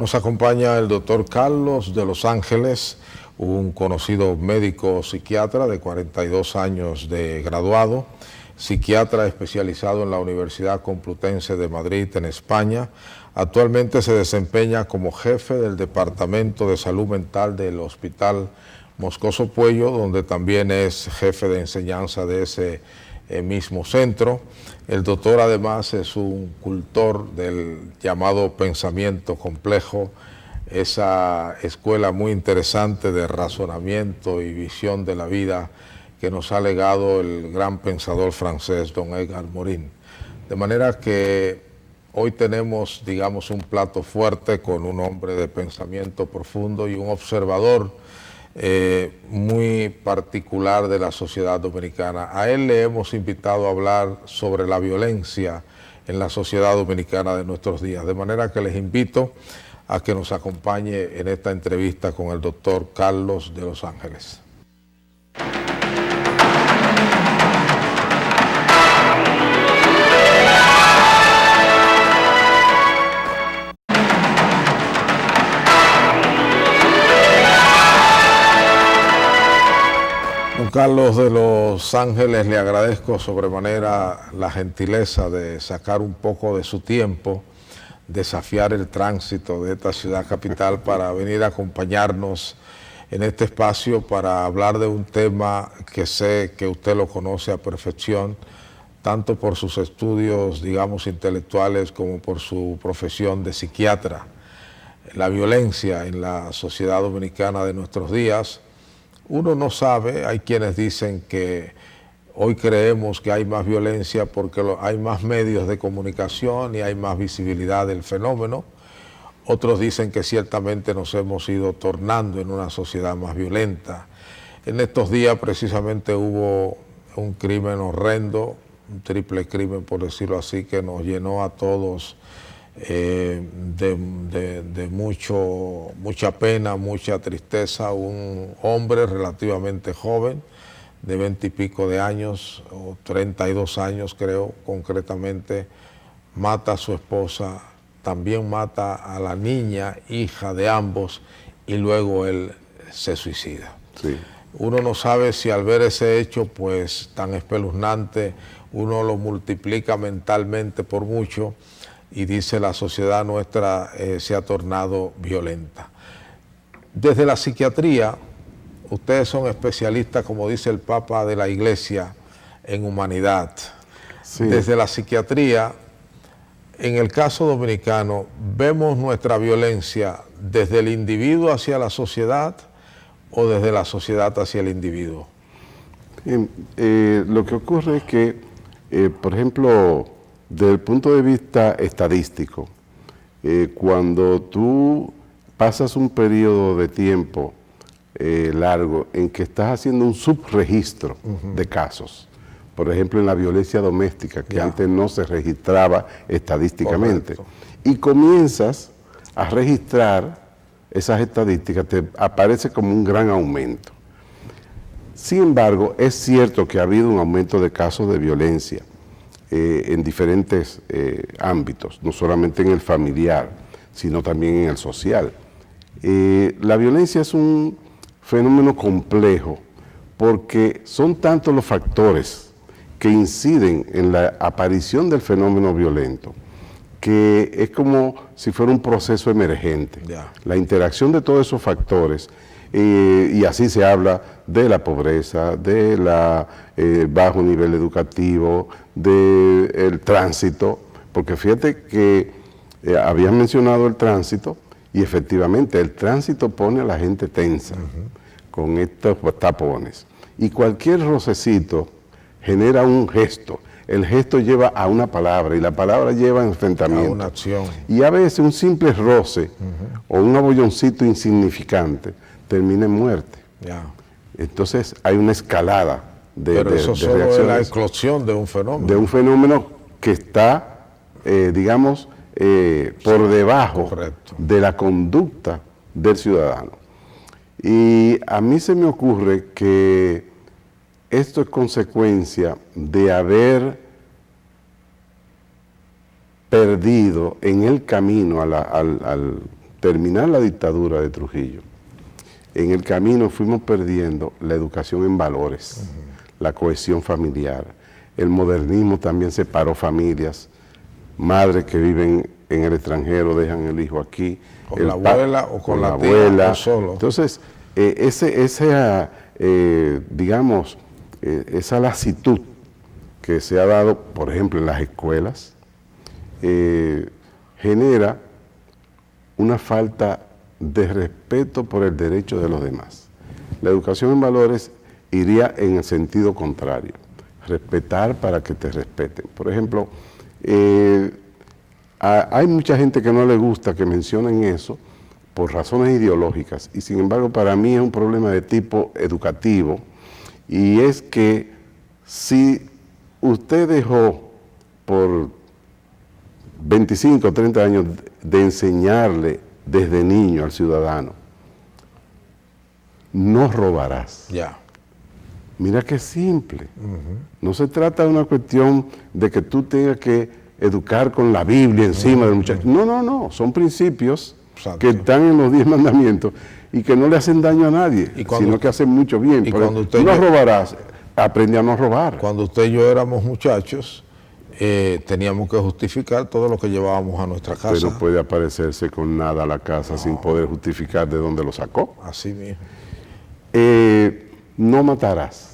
Nos acompaña el doctor Carlos de Los Ángeles, un conocido médico psiquiatra de 42 años de graduado, psiquiatra especializado en la Universidad Complutense de Madrid, en España. Actualmente se desempeña como jefe del Departamento de Salud Mental del Hospital Moscoso Puello, donde también es jefe de enseñanza de ese mismo centro. El doctor además es un cultor del llamado pensamiento complejo, esa escuela muy interesante de razonamiento y visión de la vida que nos ha legado el gran pensador francés don Edgar Morin. De manera que hoy tenemos, digamos, un plato fuerte con un hombre de pensamiento profundo y un observador muy particular de la sociedad dominicana. A él le hemos invitado a hablar sobre la violencia en la sociedad dominicana de nuestros días, de manera que les invito a que nos acompañe en esta entrevista con el doctor Carlos de Los Ángeles. Don Carlos de Los Ángeles, le agradezco sobremanera la gentileza de sacar un poco de su tiempo, desafiar el tránsito de esta ciudad capital para venir a acompañarnos en este espacio para hablar de un tema que sé que usted lo conoce a perfección, tanto por sus estudios, digamos, intelectuales como por su profesión de psiquiatra. La violencia en la sociedad dominicana de nuestros días. Uno no sabe, hay quienes dicen que hoy creemos que hay más violencia porque hay más medios de comunicación y hay más visibilidad del fenómeno. Otros dicen que ciertamente nos hemos ido tornando en una sociedad más violenta. En estos días precisamente hubo un crimen horrendo, un triple crimen por decirlo así, que nos llenó a todos de mucha pena, mucha tristeza. Un hombre relativamente joven, de 20 y pico de años, o 32 años creo concretamente, mata a su esposa, también mata a la niña, hija de ambos, y luego él se suicida. Sí. Uno no sabe si al ver ese hecho pues tan espeluznante, uno lo multiplica mentalmente por mucho, y dice la sociedad nuestra se ha tornado violenta. Desde la psiquiatría, ustedes son especialistas, como dice el Papa de la Iglesia, en humanidad. Sí. Desde la psiquiatría, en el caso dominicano, vemos nuestra violencia desde el individuo hacia la sociedad o desde la sociedad hacia el individuo. Lo que ocurre es que, por ejemplo, desde el punto de vista estadístico, cuando tú pasas un periodo de tiempo largo en que estás haciendo un subregistro de casos, por ejemplo en la violencia doméstica, que antes no se registraba estadísticamente, y comienzas a registrar esas estadísticas, te aparece como un gran aumento. Sin embargo, es cierto que ha habido un aumento de casos de violencia en diferentes ámbitos, no solamente en el familiar, sino también en el social. La violencia es un fenómeno complejo porque son tantos los factores que inciden en la aparición del fenómeno violento que es como si fuera un proceso emergente. La interacción de todos esos factores, y así se habla de la pobreza, de la bajo nivel educativo, del tránsito, porque fíjate que habías mencionado el tránsito, y efectivamente el tránsito pone a la gente tensa con estos tapones, y cualquier rocecito genera un gesto. El gesto lleva a una palabra, y la palabra lleva a enfrentamiento. A una acción. Y a veces un simple roce o un abolloncito insignificante termina en muerte. Entonces hay una escalada Pero eso solo es la eclosión de un fenómeno. De un fenómeno que está, digamos, por debajo de la conducta del ciudadano. Y a mí se me ocurre que esto es consecuencia de haber perdido en el camino terminar la dictadura de Trujillo, en el camino fuimos perdiendo la educación en valores, la cohesión familiar. El modernismo también separó familias, madres que viven en el extranjero dejan el hijo aquí. Con la abuela o con la tía abuela. O solo. Entonces, digamos, esa lasitud que se ha dado, por ejemplo, en las escuelas, genera una falta de respeto por el derecho de los demás. La educación en valores iría en el sentido contrario, respetar para que te respeten. Por ejemplo, hay mucha gente que no le gusta que mencionen eso por razones ideológicas, y sin embargo para mí es un problema de tipo educativo, y es que si usted dejó por 25 o 30 años de enseñarle desde niño al ciudadano, no robarás. Ya. Mira qué simple. No se trata de una cuestión de que tú tengas que educar con la Biblia encima del muchacho. No, no, no. Son principios que están en los 10 mandamientos y que no le hacen daño a nadie, sino que hacen mucho bien. Y cuando usted no robarás, aprende a no robar. Cuando usted y yo éramos muchachos, teníamos que justificar todo lo que llevábamos a nuestra casa. Pero no puede aparecerse con nada a la casa sin poder justificar de dónde lo sacó. Así mismo. No matarás.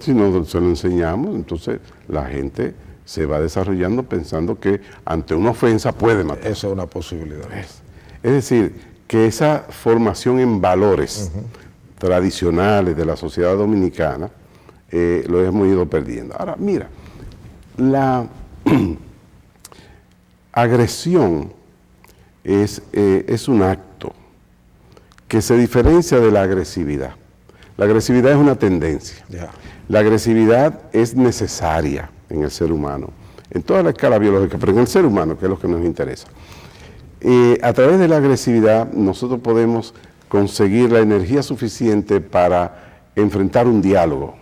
Si no se lo enseñamos, entonces la gente se va desarrollando pensando que ante una ofensa puede matar. Esa es una posibilidad. Es decir, que esa formación en valores tradicionales de la sociedad dominicana lo hemos ido perdiendo. Ahora, mira, la agresión es un acto que se diferencia de la agresividad. La agresividad es una tendencia. Ya. La agresividad es necesaria en el ser humano, en toda la escala biológica, pero en el ser humano, que es lo que nos interesa. A través de la agresividad nosotros podemos conseguir la energía suficiente para enfrentar un diálogo,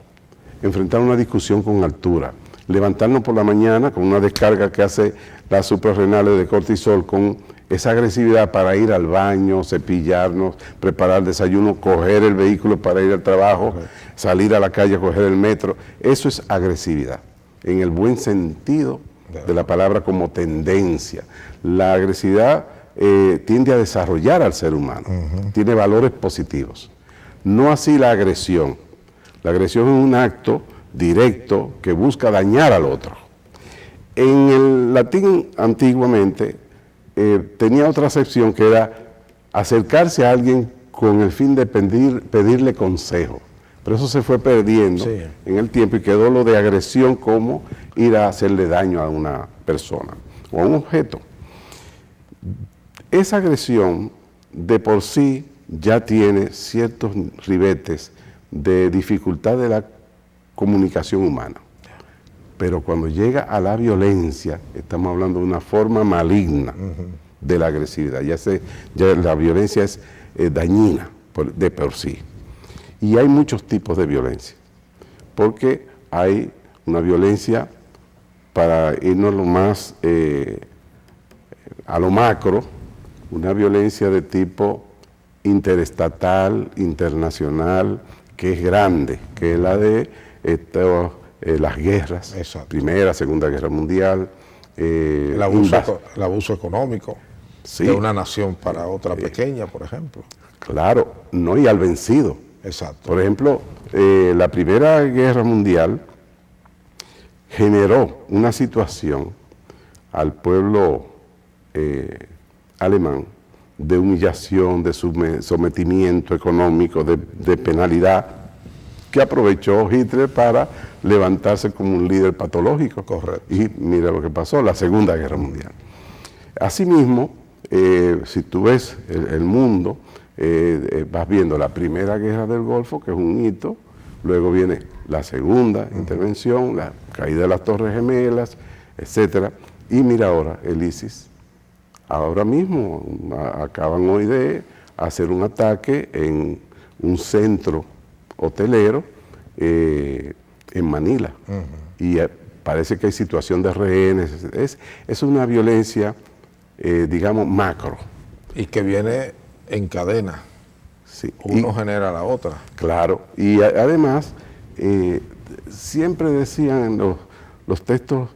enfrentar una discusión con altura, levantarnos por la mañana con una descarga que hace las suprarrenales de cortisol, con esa agresividad para ir al baño, cepillarnos, preparar el desayuno, coger el vehículo para ir al trabajo, salir a la calle, coger el metro. Eso es agresividad, en el buen sentido de la palabra, como tendencia. La agresividad tiende a desarrollar al ser humano, tiene valores positivos. No así la agresión. La agresión es un acto directo que busca dañar al otro. En el latín antiguamente tenía otra acepción, que era acercarse a alguien con el fin de pedirle consejo. Pero eso se fue perdiendo en el tiempo y quedó lo de agresión como ir a hacerle daño a una persona o a un objeto. Esa agresión de por sí ya tiene ciertos ribetes de dificultad de la comunicación humana. Pero cuando llega a la violencia, estamos hablando de una forma maligna de la agresividad. Ya la violencia es dañina de por sí. Y hay muchos tipos de violencia, porque hay una violencia, para irnos lo más a lo macro, una violencia de tipo interestatal, internacional, que es grande, que es la de las guerras, Primera, Segunda Guerra Mundial. El abuso económico de una nación para otra pequeña, por ejemplo. Claro, no, y al vencido. Exacto. Por ejemplo, la Primera Guerra Mundial generó una situación al pueblo alemán de humillación, de sometimiento económico, de penalidad, que aprovechó Hitler para levantarse como un líder patológico. Correcto. Y mira lo que pasó, la Segunda Guerra Mundial. Asimismo, si tú ves el mundo, vas viendo la Primera Guerra del Golfo, que es un hito, luego viene la segunda intervención, la caída de las Torres Gemelas, etcétera. Y mira ahora el ISIS. Ahora mismo acaban hoy de hacer un ataque en un centro hotelero en Manila. Y parece que hay situación de rehenes. Es una violencia, digamos, macro. Y que viene en cadena. Sí. Uno genera la otra. Claro. Y además, siempre decían los textos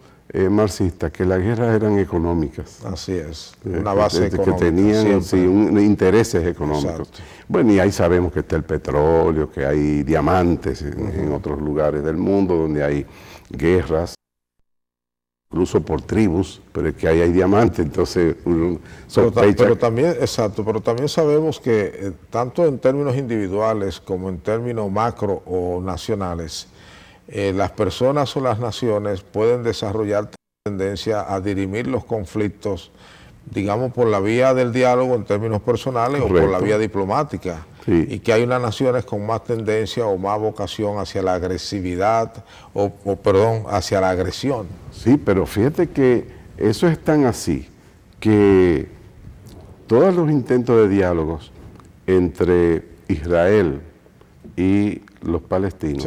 marxistas que las guerras eran económicas. Así es. Una base económica. Que tenían intereses económicos. Exacto. Bueno, y ahí sabemos que está el petróleo, que hay diamantes en otros lugares del mundo donde hay guerras, incluso por tribus, pero es que ahí hay diamantes, entonces uno sospecha. Pero también, exacto, pero también sabemos que tanto en términos individuales como en términos macro o nacionales, las personas o las naciones pueden desarrollar tendencia a dirimir los conflictos, digamos, por la vía del diálogo en términos personales. Correcto. O por la vía diplomática. Sí. Y que hay unas naciones con más tendencia o más vocación hacia la agresividad hacia la agresión. Sí, pero fíjate que eso es tan así que todos los intentos de diálogos entre Israel y los palestinos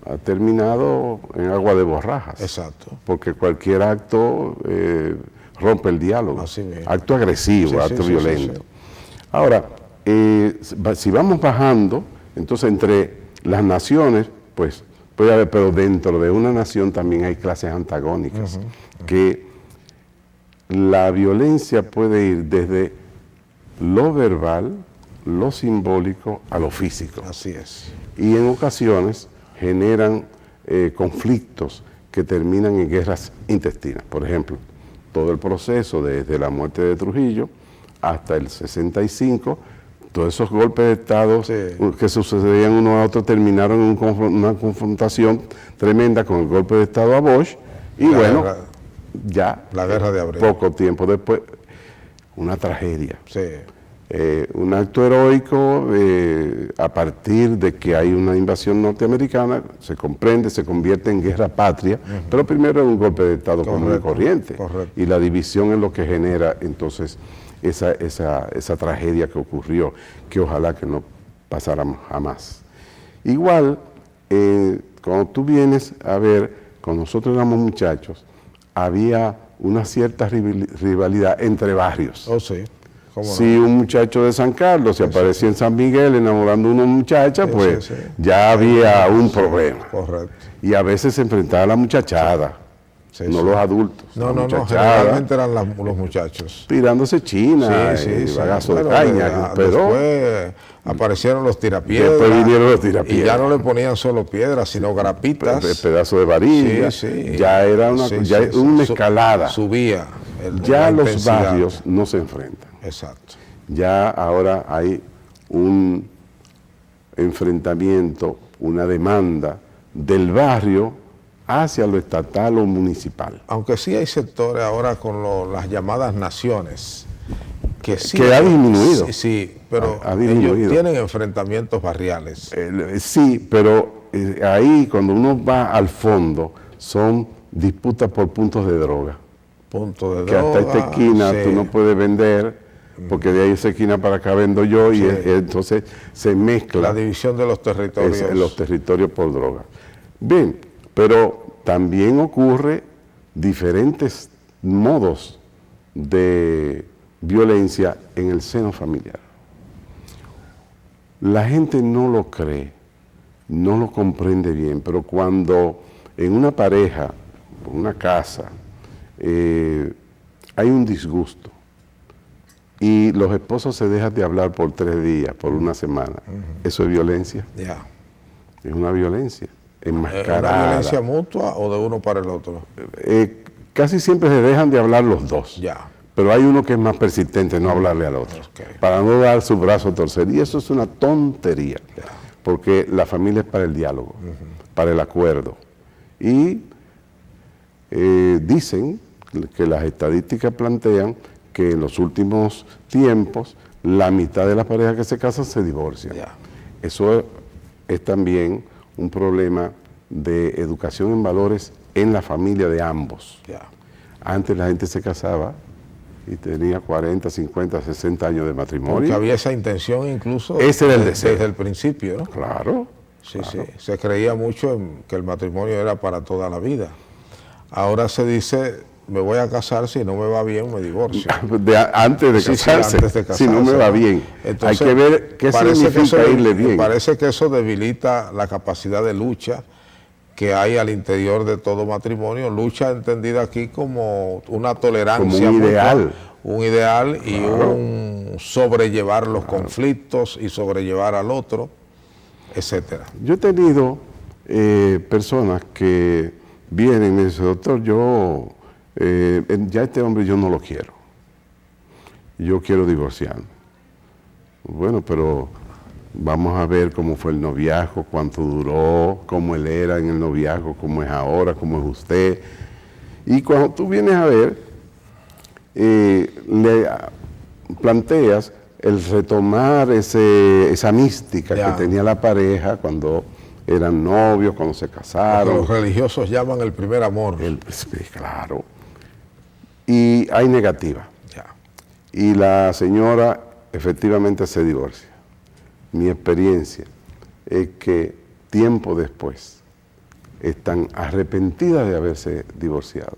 ha terminado en agua de borrajas. Exacto. Porque cualquier acto rompe el diálogo. Así mismo. Acto agresivo, acto violento. Ahora, si vamos bajando, entonces entre las naciones, pues puede haber, pero dentro de una nación también hay clases antagónicas, que la violencia puede ir desde lo verbal, lo simbólico, a lo físico. Así es. Y en ocasiones generan conflictos que terminan en guerras intestinas. Por ejemplo, todo el proceso desde la muerte de Trujillo hasta el 65, todos esos golpes de Estado que sucedían uno a otro terminaron en una confrontación tremenda con el golpe de Estado a Bosch y la guerra de abril. Poco tiempo después, una tragedia. Sí. Un acto heroico a partir de que hay una invasión norteamericana, se comprende, se convierte en guerra patria, pero primero es un golpe de Estado común y corriente. Correcto. Y la división es lo que genera entonces esa tragedia que ocurrió, que ojalá que no pasara jamás. Igual, cuando tú vienes a ver, cuando nosotros éramos muchachos, había una cierta rivalidad entre barrios. Oh, sí. Si un muchacho de San Carlos se aparecía en San Miguel enamorando a una muchacha, pues ya había un problema. Correcto. Y a veces se enfrentaba a la muchachada. No los adultos. No, generalmente eran los muchachos. Tirándose china, bagazo de caña. Pero después aparecieron los tirapiedras. Después vinieron los tirapiedras. Y ya no le ponían solo piedras, sino grapitas. Pedazo de varilla. Ya era una escalada. Subía. Ya los barrios no se enfrentan. Exacto. Ya ahora hay un enfrentamiento, una demanda del barrio hacia lo estatal o municipal. Aunque sí hay sectores ahora con las llamadas naciones, que ha disminuido. Sí, pero ellos tienen enfrentamientos barriales. Sí, pero ahí cuando uno va al fondo son disputas por puntos de droga. Puntos de que droga. Que hasta esta esquina tú no puedes vender, porque de ahí esa esquina para acá vendo yo, y entonces se mezcla. La división de los territorios. Los territorios por droga. Bien, pero también ocurre diferentes modos de violencia en el seno familiar. La gente no lo cree, no lo comprende bien, pero cuando en una pareja, una casa, hay un disgusto y los esposos se dejan de hablar por 3 días, por una semana, ¿eso es violencia? Es una violencia enmascarada. ¿Es una violencia mutua o de uno para el otro? Casi siempre se dejan de hablar los dos. Pero hay uno que es más persistente, no hablarle al otro, para no dar su brazo a torcer. Y eso es una tontería, porque la familia es para el diálogo, para el acuerdo. Y dicen que las estadísticas plantean que en los últimos tiempos la mitad de las parejas que se casan se divorcian. Eso es también un problema de educación en valores en la familia de ambos. Antes la gente se casaba y tenía 40, 50, 60 años de matrimonio. Porque había esa intención incluso ese era el deseo. Desde el principio, ¿no? Claro. Sí. Se creía mucho en que el matrimonio era para toda la vida. Ahora se dice me voy a casar, si no me va bien, me divorcio. Antes de casarse, antes de casarse, si no me va bien. Entonces, hay que ver qué significa irle bien. Parece que eso debilita la capacidad de lucha que hay al interior de todo matrimonio, lucha entendida aquí como una tolerancia, como un ideal. Un ideal y claro. un sobrellevar los conflictos y sobrellevar al otro, etcétera. Yo he tenido personas que vienen y me dicen, doctor, yo ya este hombre yo no lo quiero. Yo quiero divorciarme. Bueno, pero vamos a ver cómo fue el noviazgo, cuánto duró, cómo él era en el noviazgo, cómo es ahora, cómo es usted. Y cuando tú vienes a ver, le planteas el retomar esa mística que tenía la pareja cuando eran novios, cuando se casaron. Lo que los religiosos llaman el primer amor. Claro. Y hay negativa. Y la señora efectivamente se divorcia. Mi experiencia es que tiempo después están arrepentidas de haberse divorciado.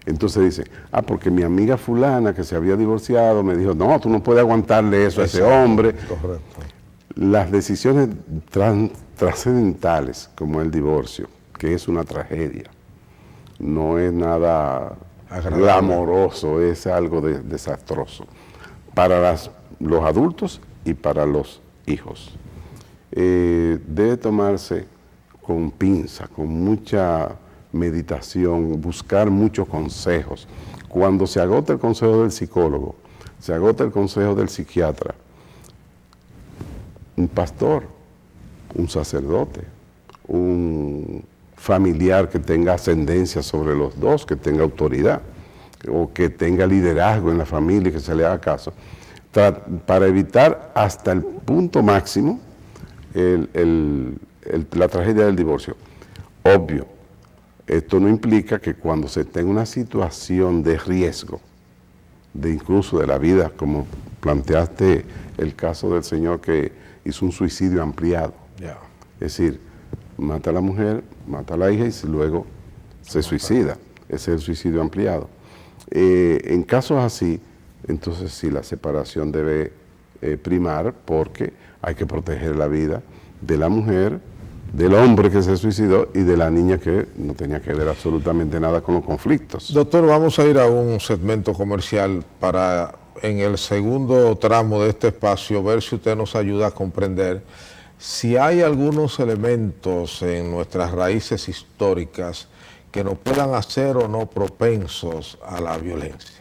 Entonces dice, porque mi amiga fulana que se había divorciado me dijo, no, tú no puedes aguantarle eso a ese hombre. Correcto. Las decisiones trascendentales como el divorcio, que es una tragedia, no es nada glamoroso, es algo desastroso para los adultos y para los hijos. Debe tomarse con pinza, con mucha meditación, buscar muchos consejos. Cuando se agota el consejo del psicólogo, se agota el consejo del psiquiatra, un pastor, un sacerdote, un familiar que tenga ascendencia sobre los dos, que tenga autoridad, o que tenga liderazgo en la familia y que se le haga caso, para evitar hasta el punto máximo la tragedia del divorcio. Obvio, esto no implica que cuando se tenga una situación de riesgo, de incluso de la vida, como planteaste el caso del señor que hizo un suicidio ampliado. Es decir, mata a la mujer, mata a la hija y luego se suicida. Ese es el suicidio ampliado. En casos así, entonces sí, la separación debe primar porque hay que proteger la vida de la mujer, del hombre que se suicidó y de la niña que no tenía que ver absolutamente nada con los conflictos. Doctor, vamos a ir a un segmento comercial para, en el segundo tramo de este espacio, ver si usted nos ayuda a comprender si hay algunos elementos en nuestras raíces históricas que nos puedan hacer o no propensos a la violencia.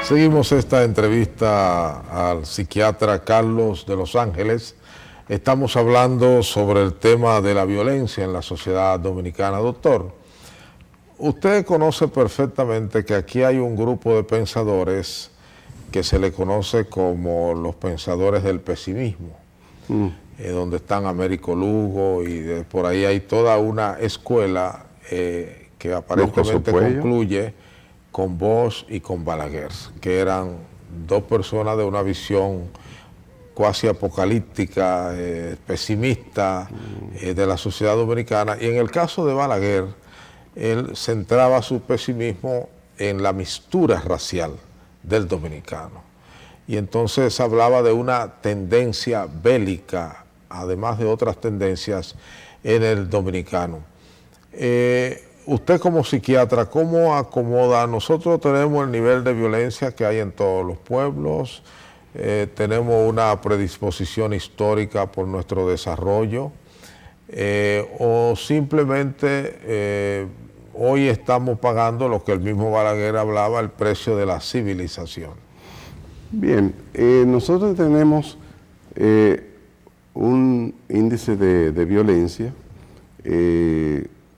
Seguimos esta entrevista al psiquiatra Carlos de Los Ángeles. Estamos hablando sobre el tema de la violencia en la sociedad dominicana. Doctor, usted conoce perfectamente que aquí hay un grupo de pensadores que se le conoce como los pensadores del pesimismo, donde están Américo Lugo y por ahí hay toda una escuela que aparentemente concluye con Bosch y con Balaguer, que eran dos personas de una visión cuasi apocalíptica, pesimista de la sociedad dominicana. Y en el caso de Balaguer, él centraba su pesimismo en la mistura racial del dominicano. Y entonces hablaba de una tendencia bélica, además de otras tendencias en el dominicano. Usted como psiquiatra, ¿cómo acomoda? Nosotros tenemos el nivel de violencia que hay en todos los pueblos, tenemos una predisposición histórica por nuestro desarrollo, o simplemente hoy estamos pagando lo que el mismo Balaguer hablaba, el precio de la civilización. Bien, nosotros tenemos un índice de violencia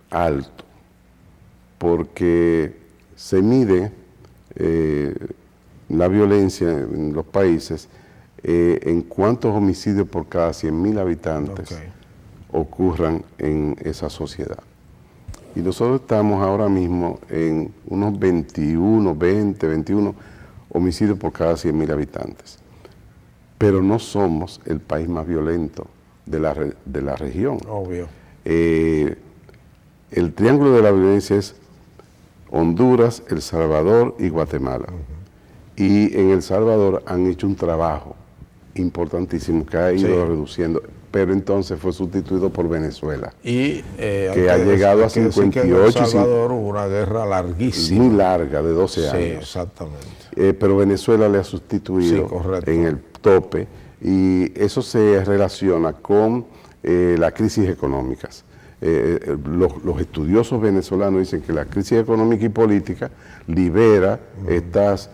alto, porque se mide la violencia en los países en cuántos homicidios por cada 100.000 habitantes ocurran en esa sociedad. Y nosotros estamos ahora mismo en unos 21 homicidios por cada 100.000 habitantes. Pero no somos el país más violento de la región. Obvio. El triángulo de la violencia es Honduras, El Salvador y Guatemala. Y en El Salvador han hecho un trabajo importantísimo que ha ido reduciendo, pero entonces fue sustituido por Venezuela. Y que ha llegado a 58. En El Salvador hubo una guerra larguísima. Muy larga, de 12 años. Sí, exactamente. Pero Venezuela le ha sustituido en el tope, y eso se relaciona con las crisis económicas. Los estudiosos venezolanos dicen que la crisis económica y política libera estas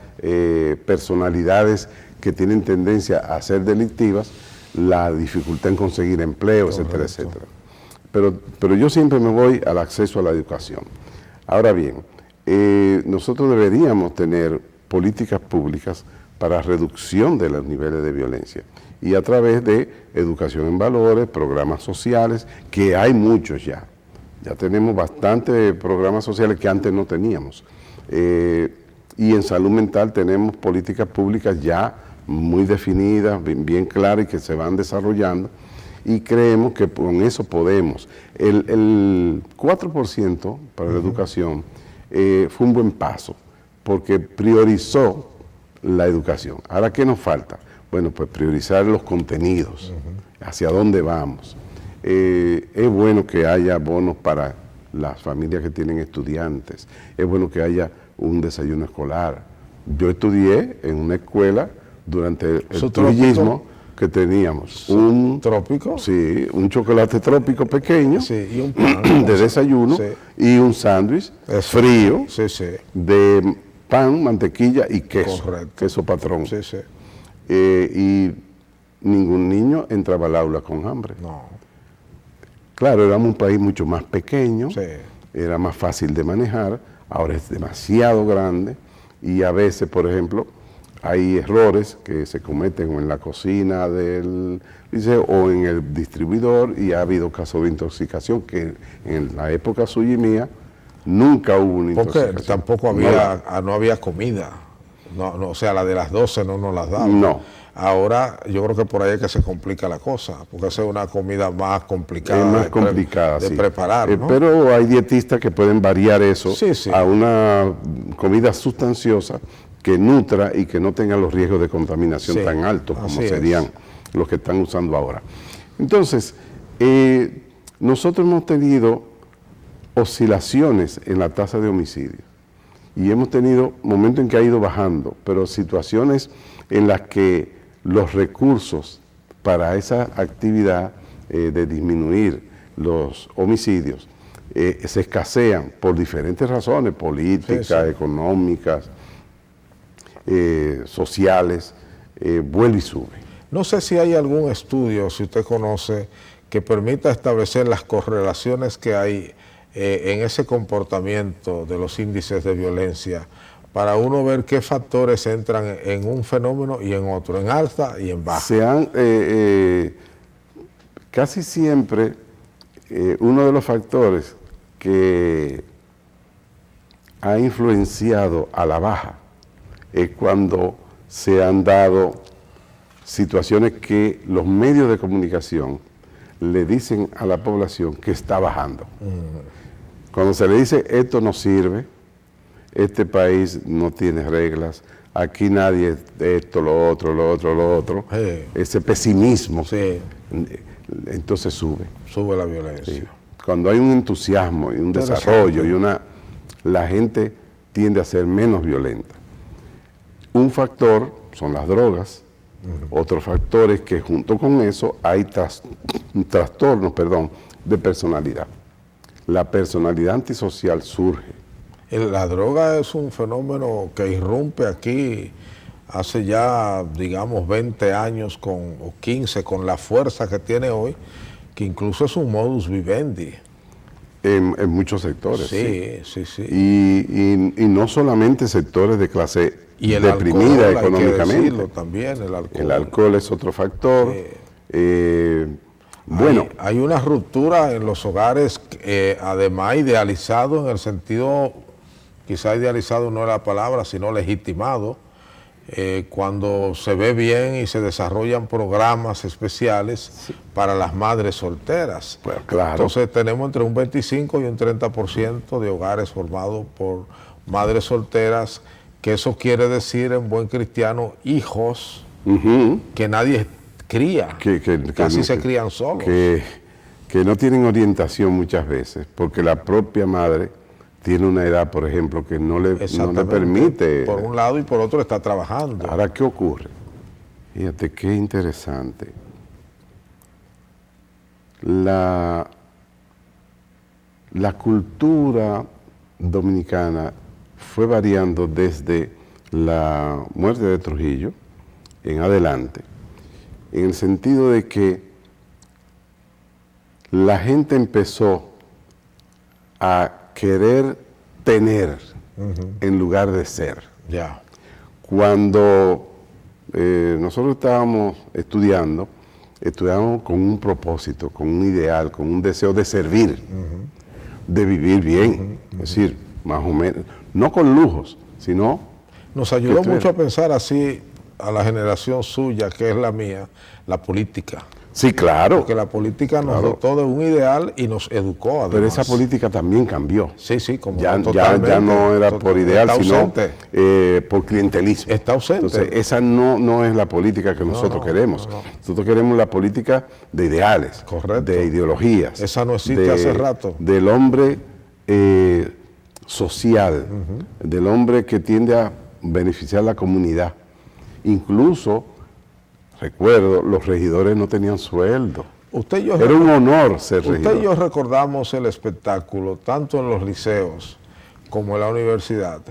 personalidades que tienen tendencia a ser delictivas, la dificultad en conseguir empleo, etcétera, etcétera. Pero yo siempre me voy al acceso a la educación. Ahora bien, nosotros deberíamos tener políticas públicas para reducción de los niveles de violencia, y a través de educación en valores, programas sociales, que hay muchos ya. Ya tenemos bastantes programas sociales que antes no teníamos. Y en salud mental tenemos políticas públicas ya muy definidas, bien claras, y que se van desarrollando, y creemos que con eso podemos. El 4% para la educación fue un buen paso, porque priorizó la educación. Ahora, ¿qué nos falta? Bueno, pues priorizar los contenidos, hacia dónde vamos. Es bueno que haya bonos para las familias que tienen estudiantes, es bueno que haya un desayuno escolar. Yo estudié en una escuela durante el turismo que teníamos. ¿Un trópico? Sí, un chocolate trópico pequeño, sí, y un pan, de desayuno, sí, y un sándwich frío, sí, sí, de pan, mantequilla y queso. Correcto. Queso patrón. Sí, sí. Y ningún niño entraba al aula con hambre. No. Claro, éramos un país mucho más pequeño, sí, era más fácil de manejar, ahora es demasiado grande, y a veces, por ejemplo, hay errores que se cometen en la cocina del liceo o en el distribuidor, y ha habido casos de intoxicación que en la época suya y mía nunca hubo una intoxicación. Porque tampoco había, no había comida. No, o sea, la de las 12 no nos las daban. No. Ahora yo creo que por ahí es que se complica la cosa, porque esa es una comida más complicada. Es más complicada, de preparar, ¿no? Pero hay dietistas que pueden variar eso a una comida sustanciosa que nutra y que no tenga los riesgos de contaminación tan altos como serían los que están usando ahora. Entonces, nosotros hemos tenido oscilaciones en la tasa de homicidios, y hemos tenido momentos en que ha ido bajando, pero situaciones en las que los recursos para esa actividad de disminuir los homicidios se escasean por diferentes razones, políticas, económicas, sociales, vuelve y sube. No sé si hay algún estudio, si usted conoce, que permita establecer las correlaciones que hay en ese comportamiento de los índices de violencia, para uno ver qué factores entran en un fenómeno y en otro, en alta y en baja. Casi siempre uno de los factores que ha influenciado a la baja es cuando se han dado situaciones que los medios de comunicación le dicen a la población que está bajando. Cuando se le dice esto no sirve, este país no tiene reglas, aquí nadie esto, lo otro, ese pesimismo, entonces sube. Sube la violencia. Sí. Cuando hay un entusiasmo y un desarrollo la gente tiende a ser menos violenta. Un factor son las drogas, otro factor es que junto con eso hay trastornos de personalidad. La personalidad antisocial surge. La droga es un fenómeno que irrumpe aquí hace ya, digamos, 20 años o 15, con la fuerza que tiene hoy, que incluso es un modus vivendi. En muchos sectores. Sí. Y no solamente sectores de clase y el deprimida alcohol, económicamente. hay que decirlo también, el alcohol. El alcohol es otro factor. Bueno, hay una ruptura en los hogares, además idealizado en el sentido, quizá idealizado no es la palabra, sino legitimado, cuando se ve bien y se desarrollan programas especiales para las madres solteras. Pues, claro. Entonces tenemos entre un 25 y un 30% de hogares formados por madres solteras, que eso quiere decir en buen cristiano hijos que nadie cría, casi se crían solos. Que no tienen orientación muchas veces, porque la propia madre tiene una edad, por ejemplo, que no le permite. Por un lado y por otro está trabajando. Ahora, ¿qué ocurre? Fíjate qué interesante. La cultura dominicana fue variando desde la muerte de Trujillo en adelante, en el sentido de que la gente empezó a querer tener en lugar de ser. Ya. Cuando nosotros estábamos estudiando con un propósito, con un ideal, con un deseo de servir, de vivir bien, es decir, más o menos, no con lujos, sino... Nos ayudó mucho a pensar así a la generación suya, que es la mía, la política. Sí, claro. Porque la política nos dotó de un ideal y nos educó, además. Pero esa política también cambió. Sí, sí, como ya no era por ideal, sino por clientelismo. Está ausente. Entonces, esa no es la política que nosotros queremos. Nosotros queremos la política de ideales, de ideologías. Esa no existe hace rato. Del hombre social, del hombre que tiende a beneficiar a la comunidad. Incluso... Recuerdo, los regidores no tenían sueldo. Era un honor ser regidor. Usted y yo recordamos el espectáculo, tanto en los liceos como en la universidad,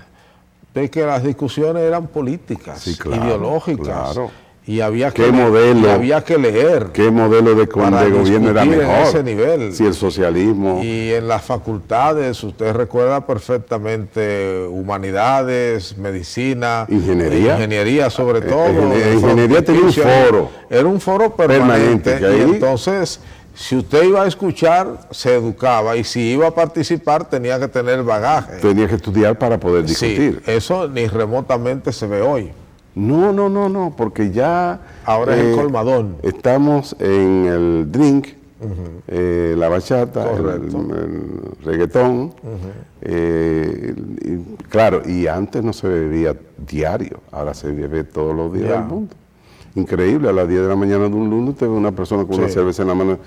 de que las discusiones eran políticas, ideológicas. Claro. Y había que leer. ¿Qué modelo de gobierno era mejor? En ese nivel. Si el socialismo... Y en las facultades, usted recuerda perfectamente humanidades, medicina, ingeniería sobre todo. Ingeniería tenía un foro. Era un foro permanente. Y entonces, si usted iba a escuchar, se educaba. Y si iba a participar, tenía que tener bagaje. Tenía que estudiar para poder discutir. Sí, eso ni remotamente se ve hoy. No, porque ya... Ahora es el colmadón. Estamos en el drink, la bachata, el reggaetón. Claro, y antes no se bebía diario, ahora se bebe todos los días del mundo. Increíble, a las 10 de la mañana de un lunes usted ve una persona con una cerveza en la mano.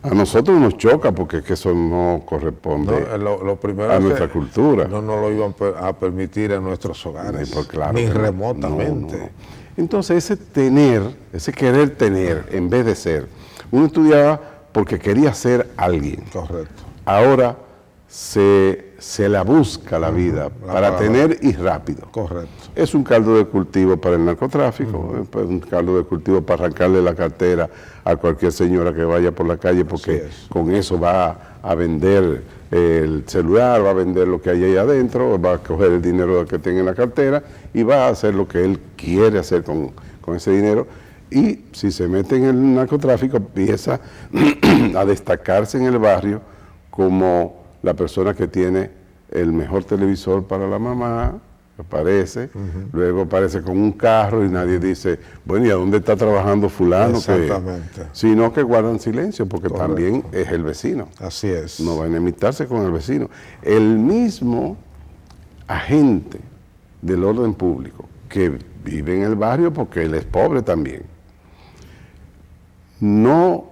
A nosotros nos choca porque es que eso no corresponde a nuestra cultura. No nos lo iban a permitir en nuestros hogares, ni remotamente. Entonces ese querer tener en vez de ser, uno estudiaba porque quería ser alguien. Correcto. Ahora se la busca la vida para tener y rápido. Correcto. Es un caldo de cultivo para el narcotráfico, es un caldo de cultivo para arrancarle la cartera a cualquier señora que vaya por la calle, porque con eso va a vender el celular, va a vender lo que hay ahí adentro, va a coger el dinero que tiene en la cartera y va a hacer lo que él quiere hacer con ese dinero. Y si se mete en el narcotráfico, empieza a destacarse en el barrio como la persona que tiene el mejor televisor para la mamá, aparece, luego aparece con un carro y nadie dice, bueno, ¿y a dónde está trabajando fulano? Exactamente. Sino que guardan silencio porque también es el vecino. Así es. No va a enemitarse con el vecino. El mismo agente del orden público que vive en el barrio porque él es pobre también, no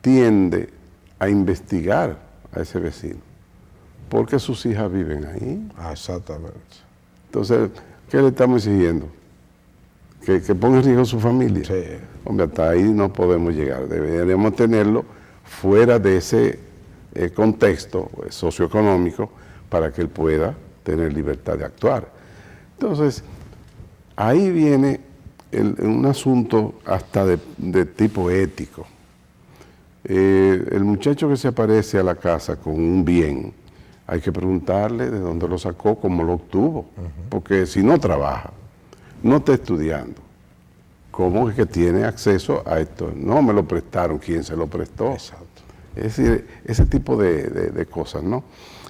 tiende a investigar a ese vecino porque sus hijas viven ahí. Exactamente. Entonces, ¿qué le estamos exigiendo? Que ponga en riesgo su familia. Sí. Hombre, hasta ahí no podemos llegar. Deberíamos tenerlo fuera de ese contexto socioeconómico para que él pueda tener libertad de actuar. Entonces, ahí viene un asunto hasta de tipo ético. El muchacho que se aparece a la casa con un bien, hay que preguntarle de dónde lo sacó, cómo lo obtuvo, porque si no trabaja, no está estudiando ¿cómo es que tiene acceso a esto? No me lo prestaron, ¿quién se lo prestó? Exacto. Es decir, ese tipo de cosas, ¿no?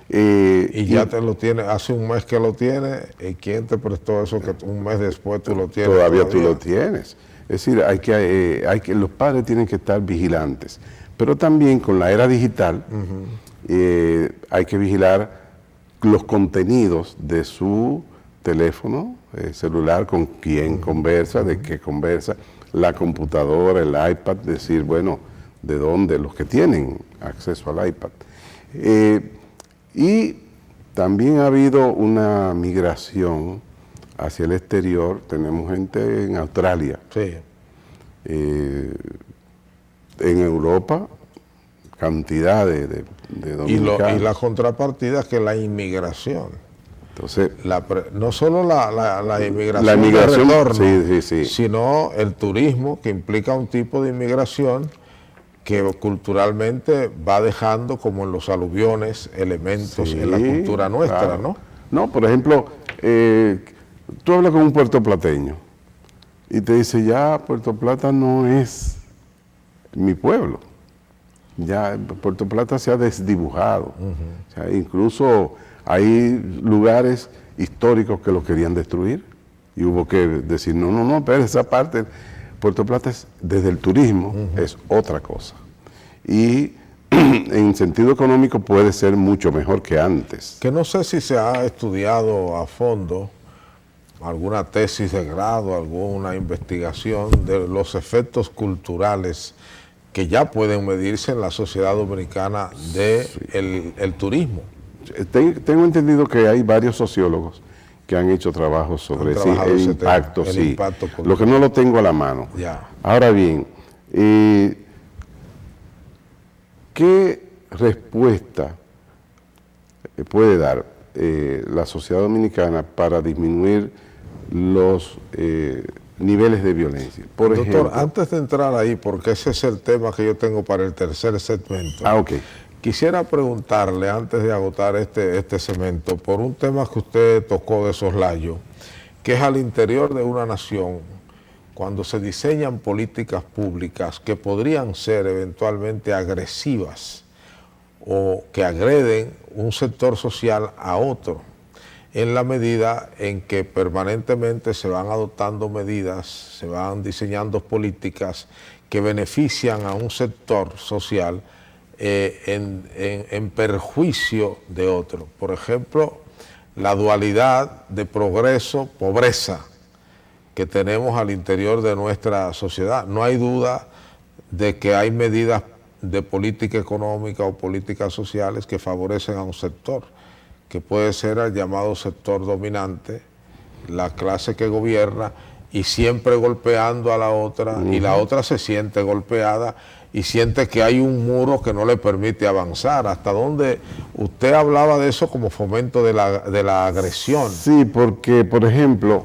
Y ya te lo tienes, hace un mes que lo tienes, ¿y quién te prestó eso que un mes después tú lo tienes? Todavía tú lo tienes. Es decir, los padres tienen que estar vigilantes. Pero también con la era digital hay que vigilar los contenidos de su teléfono celular, con quién conversa, de qué conversa, la computadora, el iPad, decir, bueno, de dónde, los que tienen acceso al iPad. Y también ha habido una migración hacia el exterior. Tenemos gente en Australia, Sí. En Europa, cantidad de dominicanos. Y la contrapartida es que la inmigración, Entonces, no solo la inmigración, la inmigración, de retorno, sí. sino el turismo, que implica un tipo de inmigración que culturalmente va dejando, como en los aluviones, elementos en la cultura nuestra, claro. ¿no? No, por ejemplo, tú hablas con un puertoplateño y te dice, ya Puerto Plata no es mi pueblo. Ya Puerto Plata se ha desdibujado. O sea, incluso hay lugares históricos que lo querían destruir y hubo que decir, no, pero esa parte, Puerto Plata es, desde el turismo, es otra cosa. Y en sentido económico puede ser mucho mejor que antes. Que no sé si se ha estudiado a fondo alguna tesis de grado, alguna investigación de los efectos culturales que ya pueden medirse en la sociedad dominicana del turismo. Tengo entendido que hay varios sociólogos que han hecho trabajos sobre el impacto, impacto cultural. Lo que no lo tengo a la mano. Ya. Ahora bien, ¿qué respuesta puede dar la sociedad dominicana para disminuir los niveles de violencia? Por Doctor, ejemplo, antes de entrar ahí, porque ese es el tema que yo tengo para el tercer segmento, ok. quisiera preguntarle, antes de agotar este segmento, por un tema que usted tocó de soslayo, que es al interior de una nación, cuando se diseñan políticas públicas que podrían ser eventualmente agresivas o que agreden un sector social a otro, en la medida en que permanentemente se van adoptando medidas, se van diseñando políticas que benefician a un sector social en perjuicio de otro. Por ejemplo, la dualidad de progreso-pobreza que tenemos al interior de nuestra sociedad. No hay duda de que hay medidas de política económica o políticas sociales que favorecen a un sector, que puede ser el llamado sector dominante, la clase que gobierna, y siempre golpeando a la otra, y la otra se siente golpeada y siente que hay un muro que no le permite avanzar. ¿Hasta dónde usted hablaba de eso como fomento de la agresión? Sí, porque, por ejemplo,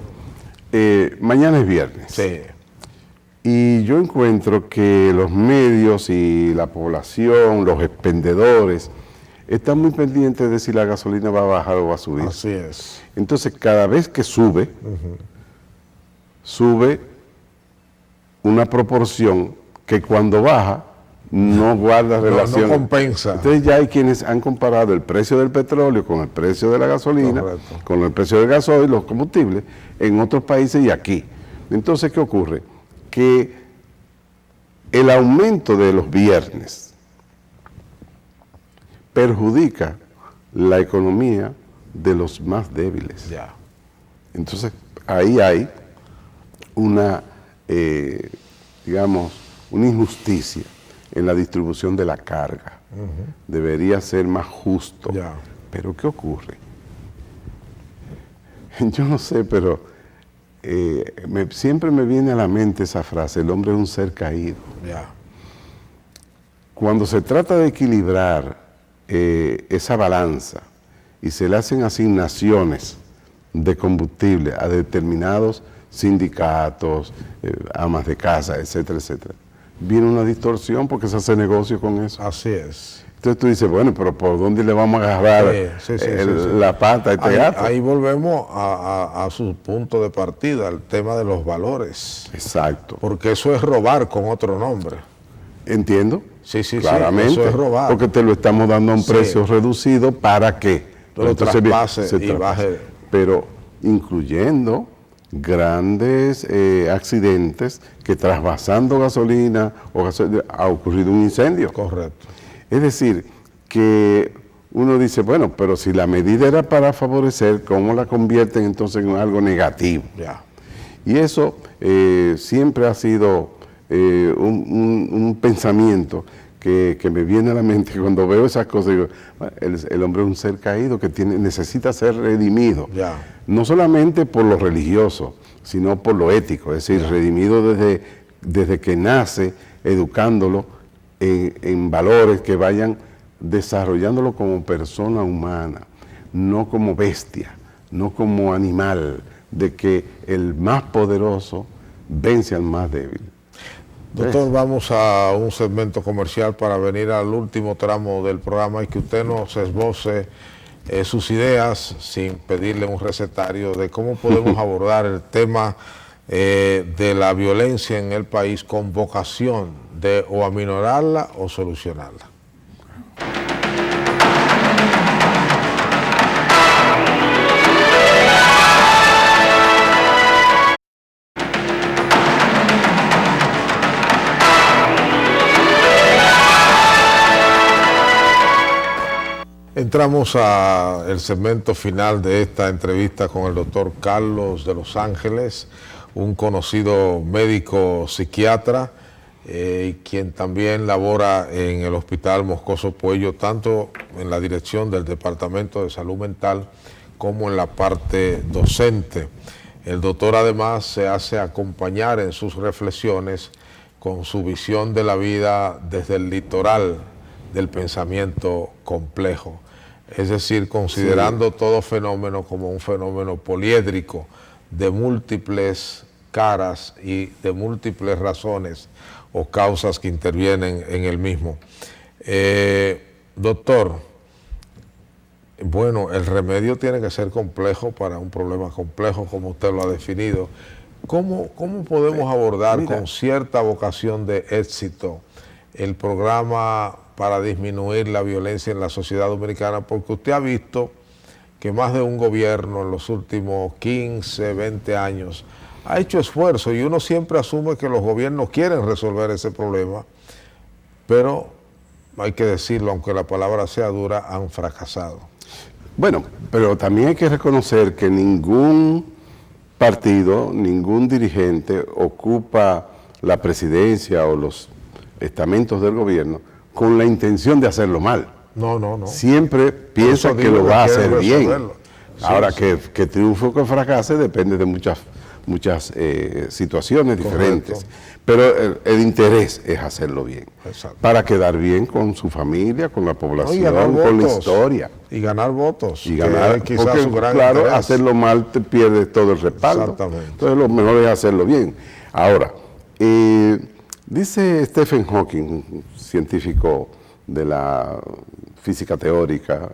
mañana es viernes. Sí. Y yo encuentro que los medios y la población, los expendedores, están muy pendientes de si la gasolina va a bajar o va a subir. Así es. Entonces, cada vez que sube, sube una proporción que cuando baja no guarda relación. No compensa. Entonces ya hay quienes han comparado el precio del petróleo con el precio de la gasolina, Correcto, con el precio del gasoil, los combustibles, en otros países y aquí. Entonces, ¿qué ocurre? Que el aumento de los viernes perjudica la economía de los más débiles. Ya. Entonces, ahí hay una, digamos, una injusticia en la distribución de la carga. Debería ser más justo. Ya. Pero ¿qué ocurre? Yo no sé, pero siempre me viene a la mente esa frase, el hombre es un ser caído. Ya. Cuando se trata de equilibrar esa balanza y se le hacen asignaciones de combustible a determinados sindicatos, amas de casa, etcétera, etcétera, viene una distorsión porque se hace negocio con eso. Así es. Entonces tú dices, bueno, pero ¿por dónde le vamos a agarrar la pata a este gato? Ahí volvemos a su punto de partida, el tema de los valores. Exacto. Porque eso es robar con otro nombre. Entiendo. Sí, claramente, eso es robar. Porque te lo estamos dando a un precio reducido para que lo traspase y baje. Pero incluyendo grandes accidentes que trasvasando gasolina ha ocurrido un incendio. Correcto. Es decir, que uno dice, bueno, pero si la medida era para favorecer, ¿cómo la convierten entonces en algo negativo? Ya. Y eso siempre ha sido un pensamiento que me viene a la mente cuando veo esas cosas. Digo, el hombre es un ser caído que necesita ser redimido. Ya. No solamente por lo religioso, sino por lo ético. Es decir, redimido desde que nace, educándolo en valores que vayan desarrollándolo como persona humana, no como bestia, no como animal, de que el más poderoso vence al más débil. Doctor, vamos a un segmento comercial para venir al último tramo del programa y que usted nos esboce sus ideas sin pedirle un recetario de cómo podemos abordar el tema de la violencia en el país con vocación de o aminorarla o solucionarla. Entramos al segmento final de esta entrevista con el doctor Carlos de Los Ángeles, un conocido médico psiquiatra, quien también labora en el Hospital Moscoso Puello, tanto en la dirección del Departamento de Salud Mental como en la parte docente. El doctor además se hace acompañar en sus reflexiones con su visión de la vida desde el litoral del pensamiento complejo. Es decir, considerando todo fenómeno como un fenómeno poliédrico de múltiples caras y de múltiples razones o causas que intervienen en el mismo. Doctor, bueno, el remedio tiene que ser complejo para un problema complejo como usted lo ha definido. ¿Cómo podemos abordar con cierta vocación de éxito el programa para disminuir la violencia en la sociedad dominicana? Porque usted ha visto que más de un gobierno en los últimos 15, 20 años ha hecho esfuerzo y uno siempre asume que los gobiernos quieren resolver ese problema, pero hay que decirlo, aunque la palabra sea dura, han fracasado. Bueno, pero también hay que reconocer que ningún partido, ningún dirigente ocupa la presidencia o los estamentos del gobierno con la intención de hacerlo mal. No. Siempre piensa que lo va a hacer bien. Sí, ahora, que triunfe o que fracase depende de muchas situaciones diferentes. Correcto. Pero el interés es hacerlo bien. Exacto. Para quedar bien con su familia, con la población, con la historia. Y ganar votos. Y ganar, quizás porque, un gran claro, interés. hacerlo mal te pierdes todo el respaldo. Exactamente. Entonces lo mejor es hacerlo bien. Ahora, dice Stephen Hawking, un científico de la física teórica,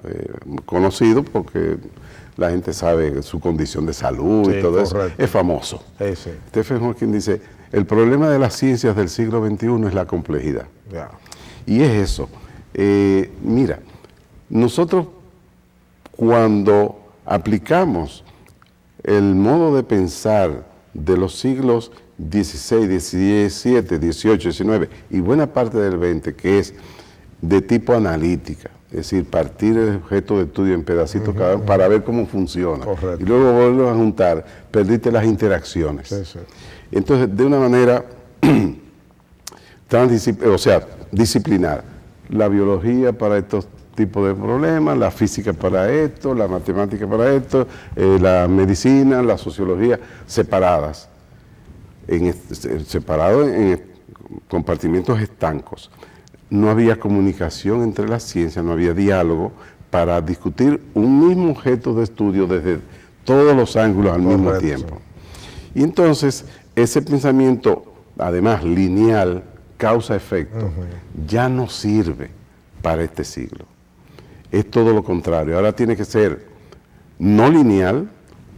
conocido porque la gente sabe su condición de salud y todo eso, es famoso. Sí. Stephen Hawking dice, el problema de las ciencias del siglo XXI es la complejidad. Yeah. Y es eso. Mira, nosotros cuando aplicamos el modo de pensar de los siglos XVI, XVII, XVIII, XIX y buena parte del XX, que es de tipo analítica, es decir, partir el objeto de estudio en pedacitos cada uno para ver cómo funciona. Correcto. Y luego volverlo a juntar, perdiste las interacciones. Sí. Entonces, de una manera disciplinar, la biología para estos tipos de problemas, la física para esto, la matemática para esto, la medicina, la sociología, separadas, separados en compartimentos estancos. No había comunicación entre las ciencias, no había diálogo para discutir un mismo objeto de estudio desde todos los ángulos al mismo tiempo. Y entonces, ese pensamiento, además lineal, causa-efecto, ya no sirve para este siglo. Es todo lo contrario. Ahora tiene que ser no lineal,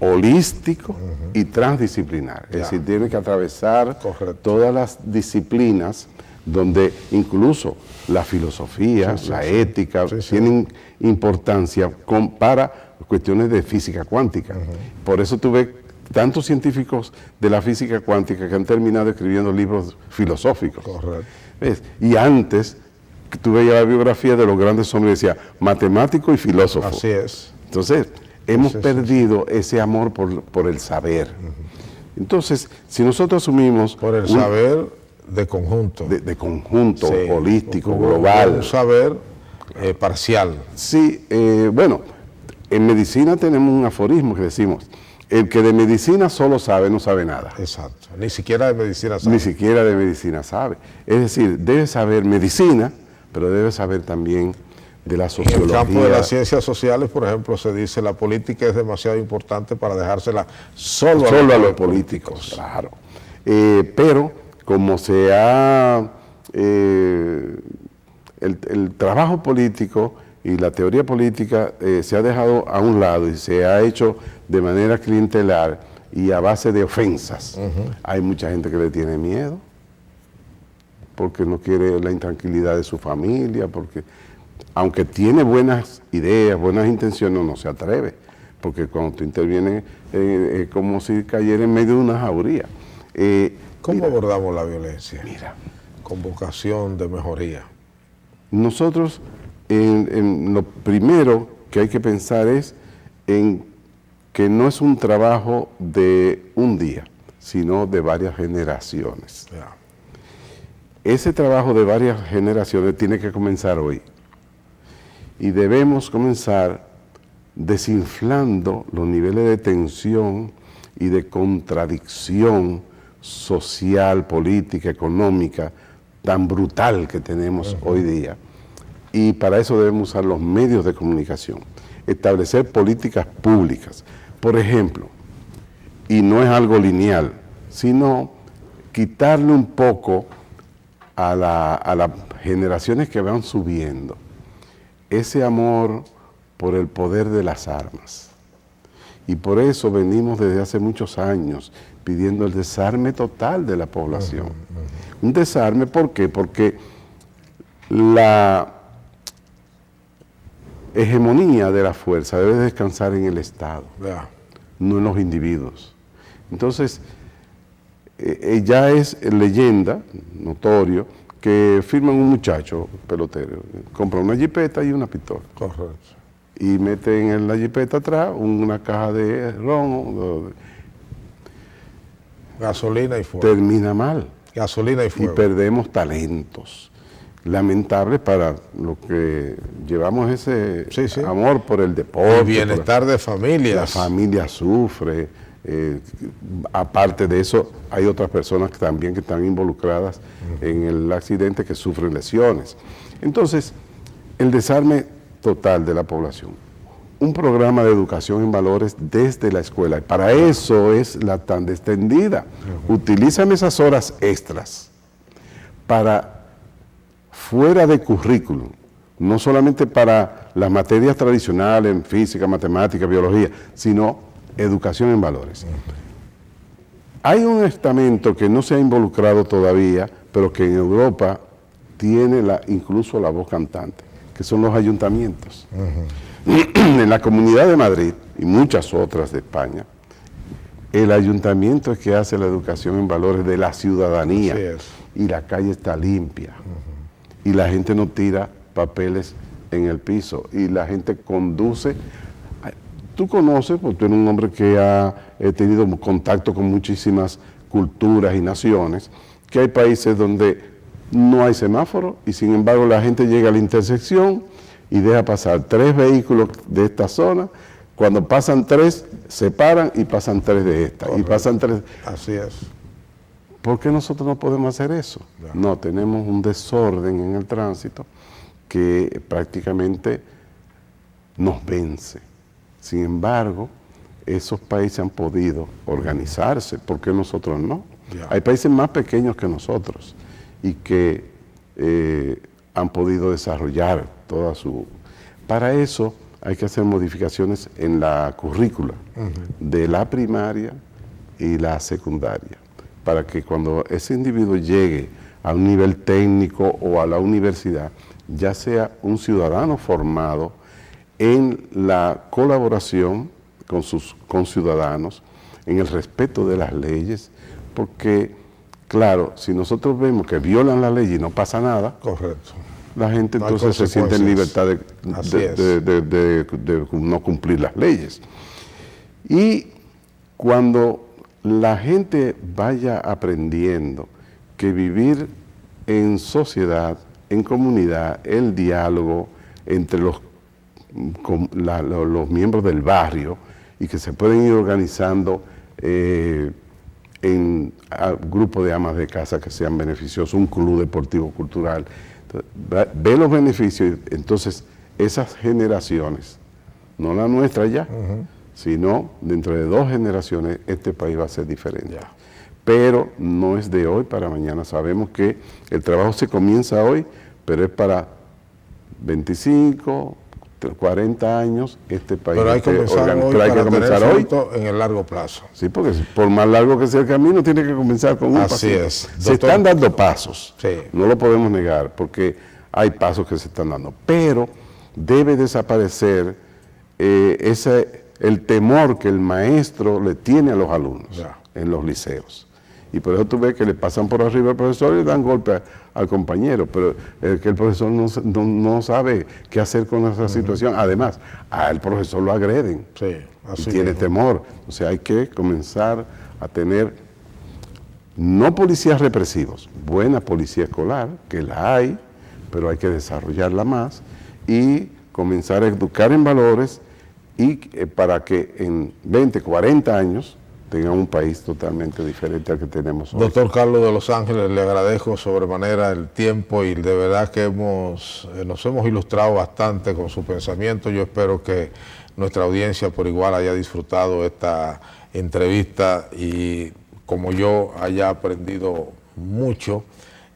holístico y transdisciplinar. Es decir, tiene que atravesar todas las disciplinas donde incluso la filosofía, la ética, tienen importancia para cuestiones de física cuántica. Por eso tuve tantos científicos de la física cuántica que han terminado escribiendo libros filosóficos. ¿Ves? Y antes, tú veías la biografía de los grandes hombres y decía matemático y filósofo. Así es. Entonces, hemos perdido ese amor por el saber. Entonces, si nosotros asumimos... Por el saber de conjunto. De conjunto, holístico, global. Un saber parcial. Sí, bueno, en medicina tenemos un aforismo que decimos, el que de medicina solo sabe, no sabe nada. Exacto, ni siquiera de medicina sabe. Ni siquiera de medicina sabe. Es decir, debe saber medicina, pero debe saber también de la sociología. En el campo de las ciencias sociales, por ejemplo, se dice la política es demasiado importante para dejársela solo a los políticos. Claro. Pero como se ha... el trabajo político y la teoría política se ha dejado a un lado y se ha hecho de manera clientelar y a base de ofensas. Hay mucha gente que le tiene miedo porque no quiere la intranquilidad de su familia, porque aunque tiene buenas ideas, buenas intenciones, no se atreve, porque cuando tú intervienes es como si cayera en medio de una jauría. ¿Cómo abordamos la violencia? Mira, con vocación de mejoría. Nosotros, lo primero que hay que pensar es en que no es un trabajo de un día, sino de varias generaciones. Ese trabajo de varias generaciones tiene que comenzar hoy. Y debemos comenzar desinflando los niveles de tensión y de contradicción social, política, económica, tan brutal que tenemos hoy día. Y para eso debemos usar los medios de comunicación, establecer políticas públicas. Por ejemplo, y no es algo lineal, sino quitarle un poco a las generaciones que van subiendo ese amor por el poder de las armas. Y por eso venimos desde hace muchos años pidiendo el desarme total de la población. Un desarme, ¿por qué? Porque la hegemonía de la fuerza debe descansar en el Estado, no en los individuos. Entonces, ya es leyenda, notorio, que firman un muchacho pelotero, compra una jipeta y una pistola. Correcto. Y mete en la jipeta atrás una caja de ron. Gasolina y fuego. Termina mal. Gasolina y fuego. Y perdemos talentos. Lamentable para los que llevamos ese amor por el deporte. El bienestar de familias. La familia sufre. Aparte de eso, hay otras personas que también que están involucradas en el accidente que sufren lesiones. Entonces, el desarme total de la población. Un programa de educación en valores desde la escuela. Y para eso es la tan extendida. Utilízame esas horas extras para fuera de currículum, no solamente para las materias tradicionales en física, matemática, biología, sino educación en valores. Hay un estamento que no se ha involucrado todavía, pero que en Europa tiene incluso la voz cantante, que son los ayuntamientos. En la Comunidad de Madrid y muchas otras de España, el ayuntamiento es que hace la educación en valores de la ciudadanía y la calle está limpia y la gente no tira papeles en el piso y la gente conduce. Tú conoces, porque tú eres un hombre que ha tenido contacto con muchísimas culturas y naciones, que hay países donde no hay semáforo y sin embargo la gente llega a la intersección y deja pasar 3 vehículos de esta zona. Cuando pasan 3, se paran y pasan 3 de esta. Y pasan 3. Así es. ¿Por qué nosotros no podemos hacer eso? No, tenemos un desorden en el tránsito que prácticamente nos vence. Sin embargo, esos países han podido organizarse, ¿por qué nosotros no? Hay países más pequeños que nosotros y que han podido desarrollar toda su... Para eso hay que hacer modificaciones en la currícula de la primaria y la secundaria, para que cuando ese individuo llegue a un nivel técnico o a la universidad, ya sea un ciudadano formado en la colaboración con sus conciudadanos, en el respeto de las leyes, porque, claro, si nosotros vemos que violan la ley y no pasa nada, correcto, la gente no entonces se siente en libertad de no cumplir las leyes. Y cuando la gente vaya aprendiendo que vivir en sociedad, en comunidad, el diálogo entre los miembros del barrio y que se pueden ir organizando en grupos de amas de casa que sean beneficiosos, un club deportivo cultural, ve los beneficios. Entonces esas generaciones, no la nuestra ya, sino dentro de 2 generaciones este país va a ser diferente. Ya. Pero no es de hoy para mañana. Sabemos que el trabajo se comienza hoy, pero es para 25, 40 años este país. Pero hay que comenzar hoy en el largo plazo. Sí, porque por más largo que sea el camino, tiene que comenzar con un paso. Así es. Se están dando pasos, sí, no lo podemos negar, porque hay pasos que se están dando, pero debe desaparecer el temor que el maestro le tiene a los alumnos en los liceos. Y por eso tú ves que le pasan por arriba al profesor y le dan golpe al compañero, pero que el profesor no sabe qué hacer con esa situación. Además, al profesor lo agreden, sí, así y tiene temor. O sea, hay que comenzar a tener, no policías represivos, buena policía escolar, que la hay, pero hay que desarrollarla más y comenzar a educar en valores y para que en 20, 40 años tenga un país totalmente diferente al que tenemos hoy. Doctor Carlos de Los Ángeles, le agradezco sobremanera el tiempo y de verdad que nos hemos ilustrado bastante con su pensamiento. Yo espero que nuestra audiencia por igual haya disfrutado esta entrevista y como yo haya aprendido mucho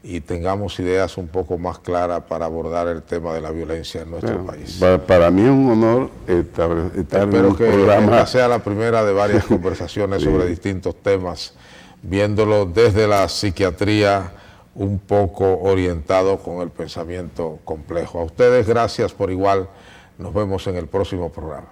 y tengamos ideas un poco más claras para abordar el tema de la violencia en nuestro país. Para mí es un honor estar en un programa. Espero que sea la primera de varias conversaciones sobre distintos temas, viéndolo desde la psiquiatría un poco orientado con el pensamiento complejo. A ustedes gracias por igual, nos vemos en el próximo programa.